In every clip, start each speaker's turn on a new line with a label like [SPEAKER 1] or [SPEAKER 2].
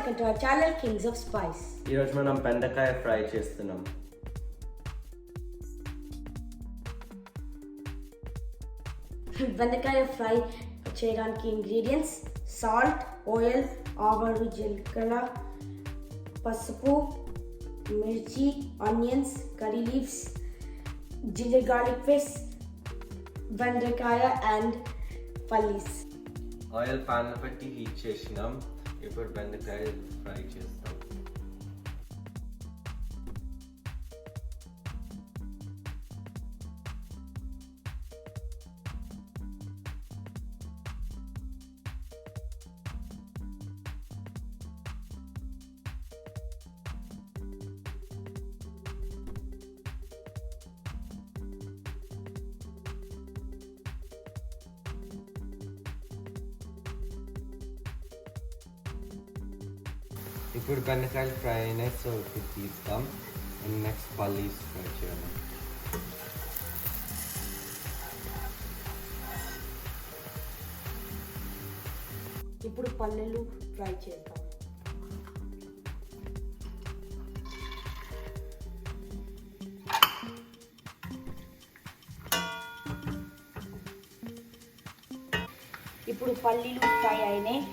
[SPEAKER 1] welcome to our channel Kings of Spice.
[SPEAKER 2] ఈ రోజు మనం బెండకాయ ఫ్రై చేస్తున్నాం.
[SPEAKER 1] బెండకాయ ఫ్రై చేయడానికి ఇంగ్రీడియంట్స్ సాల్ట్, ఆయిల్, ఆవాలు, జీలకర్ర, పసుపు, మిర్చి, onions, curry leaves, ginger garlic paste, బెండకాయ అండ్ పల్లీస్.
[SPEAKER 2] ఆయిల్ పాన్ పెట్టి హీట్ చేసినాం. ఇప్పుడు బెండకాయ ఫ్రై చేస్తాం. ఇప్పుడు బెండకాయలు ఫ్రై అయినాయి, సో ఇప్పుడు తీస్తాం. అండ్ నెక్స్ట్ పల్లీస్ ఫ్రై చేయాలి.
[SPEAKER 1] ఇప్పుడు పల్లీలు ఫ్రై చేద్దాం. ఇప్పుడు పల్లీలు ఫ్రై అయినాయి.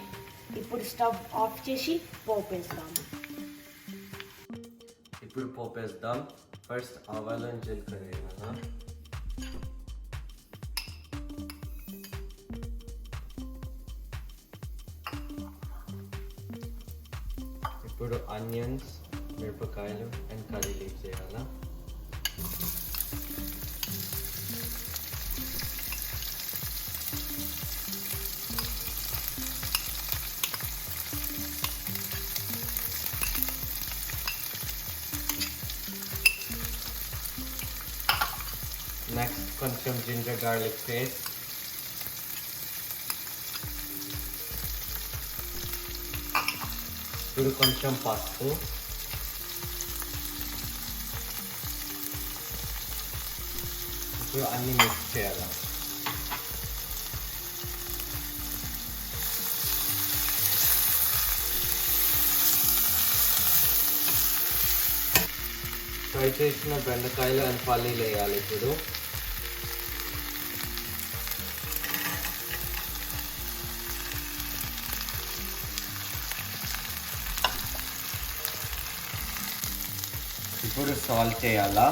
[SPEAKER 1] ఇప్పుడు స్టవ్ ఆఫ్ చేసి పోపేస్తాం.
[SPEAKER 2] ఇప్పుడు పోపేద్దాం. ఫస్ట్ ఆవాలు అండ్ జీలకర్ర వేయాలా. ఇప్పుడు ఆనియన్స్, మిరపకాయలు అండ్ కర్రీ లీవ్స్ వేయాలా. నెక్స్ట్ కొంచెం జింజర్ గార్లిక్ పేస్ట్, ఇప్పుడు కొంచెం పసుపు, ఇప్పుడు అన్ని మిక్స్ చేయాలి. ఫ్రై చేసిన బెండకాయలు అండ్ పల్లీలు వేయాలి. ఇప్పుడు ఇప్పుడు సాల్ట్ వేయాలా.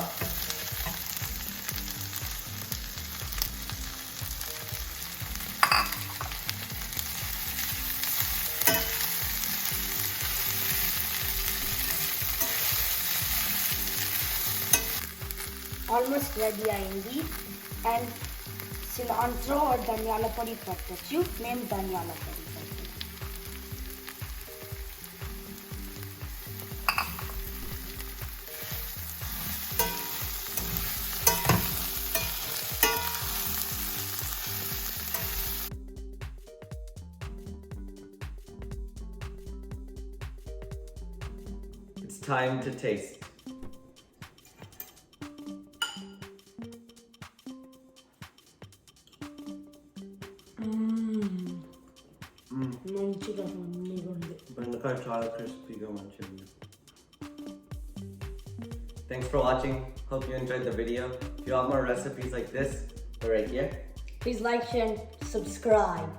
[SPEAKER 1] ఆల్మోస్ట్ రెడీ అయింది. అండ్ సిలాంట్రో ధనియాల పొడి పట్టచ్చు. మేము ధనియాల పొడి పట్టాం.
[SPEAKER 2] It's time to taste.
[SPEAKER 1] మంచిగా ఉంది.
[SPEAKER 2] బెండకాయ చాలా క్రిస్పీగా మంచిగా ఉంది. Thanks for watching. Hope you enjoyed the video. If you want more recipes like this, they're right here.
[SPEAKER 1] Please like, share, and subscribe.